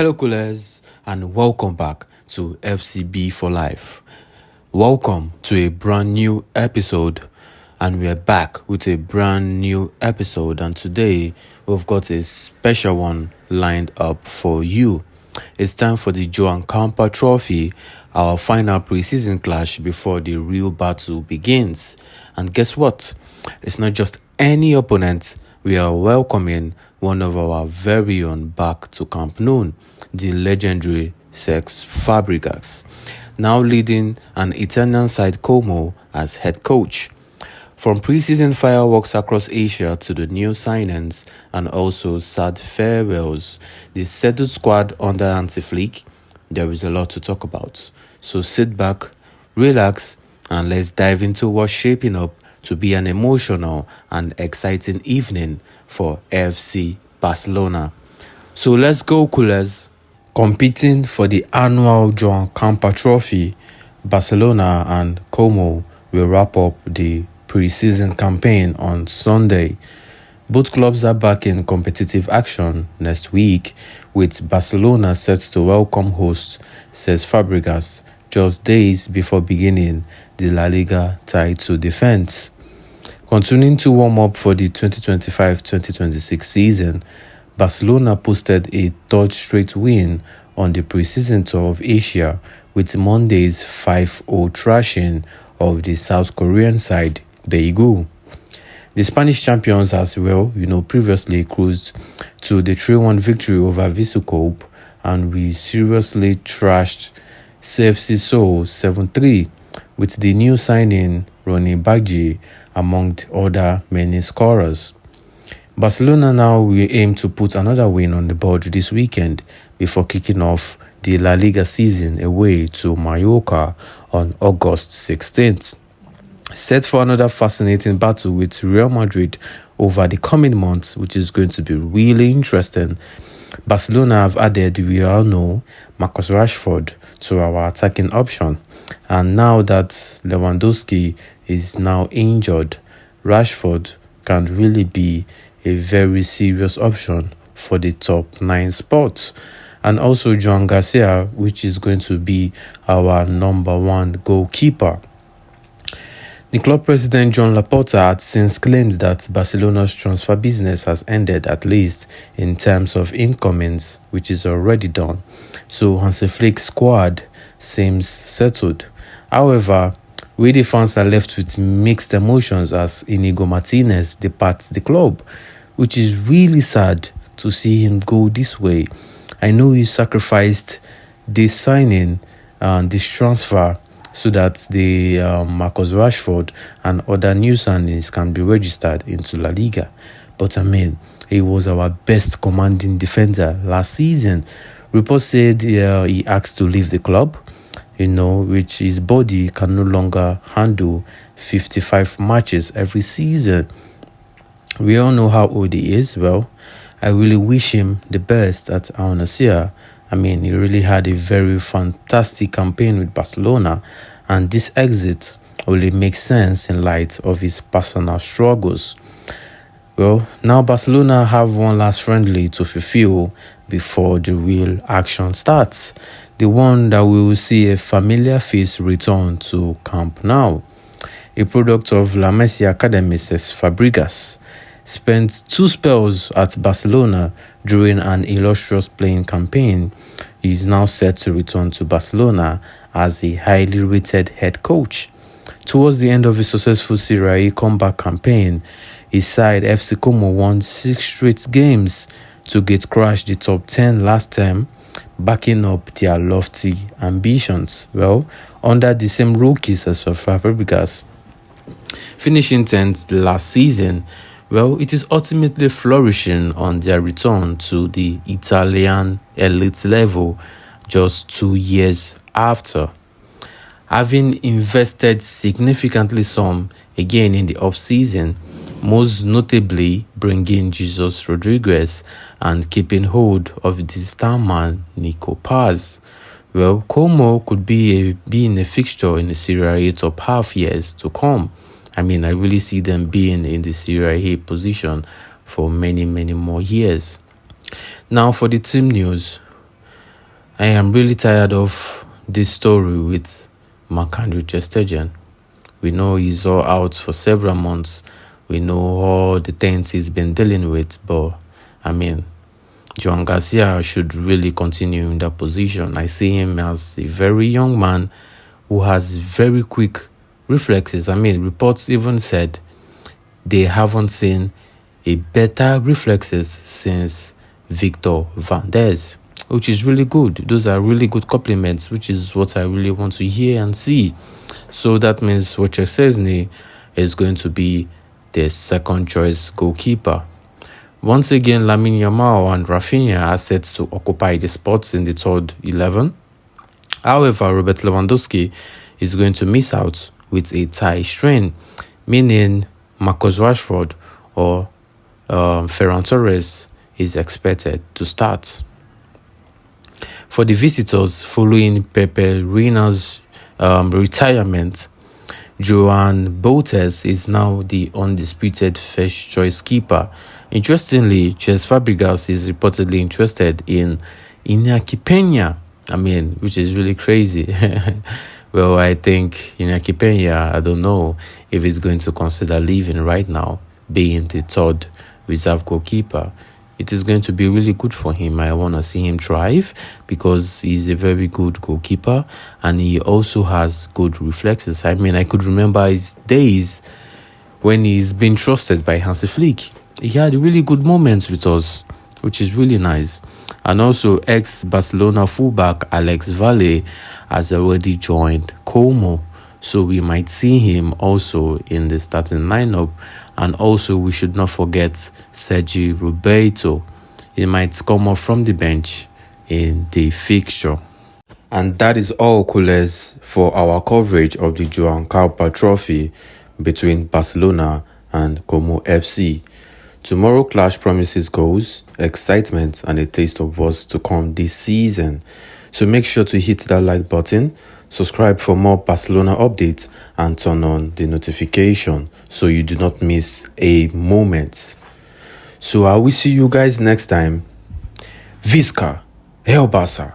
Hello, coolers, and welcome back to FCB for Life. Welcome to a brand new episode, and we're back with a brand new episode. And today we've got a special one lined up for you. It's time for the Joan Gamper Trophy, our final preseason clash before the real battle begins. And guess what? It's not just any opponent. We are welcoming one of our very own back to Camp Nou, the legendary Cesc Fabregas, now leading an Italian side Como as head coach. From preseason fireworks across Asia to the new signings and also sad farewells, the settled squad under Hansi Flick, there is a lot to talk about. So sit back, relax, and let's dive into what's shaping up to be an emotional and exciting evening for FC Barcelona. So let's go, coolers. Competing for the annual Joan Gamper Trophy, Barcelona and Como will wrap up the pre-season campaign on Sunday. Both clubs are back in competitive action next week, with Barcelona set to welcome host Cesc Fabregas just days before beginning the La Liga title defense. Continuing to warm up for the 2025-2026 season, Barcelona posted a third straight win on the preseason tour of Asia with Monday's 5-0 thrashing of the South Korean side. There you go. The Spanish champions as well, previously cruised to the 3-1 victory over Visukope, and we seriously thrashed CFC Seoul 7-3 with the new signing Ronnie Baggi among the other many scorers. Barcelona now will aim to put another win on the board this weekend before kicking off the La Liga season away to Mallorca on August 16th. Set for another fascinating battle with Real Madrid over the coming months, which is going to be really interesting. Barcelona have added, we all know, Marcus Rashford to our attacking option. And now that Lewandowski is now injured, Rashford can really be a very serious option for the top 9 spot. And also Joan Garcia, which is going to be our number 1 goalkeeper. The club president Joan Laporta had since claimed that Barcelona's transfer business has ended, at least in terms of incomings, which is already done. So Hansi Flick's squad seems settled. However, we the fans are left with mixed emotions as Inigo Martinez departs the club, which is really sad to see him go this way. I know he sacrificed this signing and this transfer so that the Marcus Rashford and other new signings can be registered into La Liga. But he was our best commanding defender last season. Reports said he asked to leave the club, which his body can no longer handle 55 matches every season. We all know how old he is. Well, I really wish him the best at Al Nassr. He really had a very fantastic campaign with Barcelona, and this exit only makes sense in light of his personal struggles. Well, now Barcelona have one last friendly to fulfill before the real action starts. The one that we will see a familiar face return to Camp Nou. A product of La Masia Academy, Cesc Fabregas spent 2 spells at Barcelona during an illustrious playing campaign. He is now set to return to Barcelona as a highly rated head coach. Towards the end of his successful Serie A comeback campaign, his side FC Como won 6 straight games to get crashed the top 10 last term, backing up their lofty ambitions. Well, under the same rookies as Fabregas, finishing 10th last season. Well, it is ultimately flourishing on their return to the Italian elite level just 2 years after. Having invested significantly some again in the off-season, most notably bringing Jesus Rodriguez and keeping hold of the star man Nico Paz. Well, Como could be in a fixture in the Serie A top half years to come. I really see them being in the Serie A position for many, many more years. Now for the team news. I am really tired of this story with Marc-Andre ter Stegen. We know he's all out for several months. We know all the things he's been dealing with, but Joan Garcia should really continue in that position. I see him as a very young man who has very quick reflexes. Reports even said they haven't seen a better reflexes since Victor Van Dez, which is really good. Those are really good compliments, which is what I really want to hear and see. So that means Roger Szczesny is going to be the second choice goalkeeper. Once again, Lamine Yamal and Rafinha are set to occupy the spots in the third 11. However, Robert Lewandowski is going to miss out with a thigh strain, meaning Marcus Rashford or Ferran Torres is expected to start. For the visitors, following Pepe Reina's retirement, Joan is now the undisputed first choice keeper. Interestingly, Cesc Fabregas is reportedly interested in Iñaki Peña, which is really crazy. Well, I think Iñaki Peña, I don't know if he's going to consider leaving right now, being the third reserve goalkeeper. It is going to be really good for him. I want to see him thrive because he's a very good goalkeeper and he also has good reflexes. I could remember his days when he's been trusted by Hansi Flick. He had really good moments with us, which is really nice. And also, ex-Barcelona fullback Alex Valle has already joined Como. So we might see him also in the starting lineup. And also, we should not forget Sergi Roberto. He might come off from the bench in the fixture. And that is all, coolers, for our coverage of the Joan Gamper Trophy between Barcelona and Como FC. Tomorrow clash promises goals, excitement, and a taste of what's to come this season. So make sure to hit that like button, subscribe for more Barcelona updates, and turn on the notification so you do not miss a moment. So I will see you guys next time. Visca, El Barça.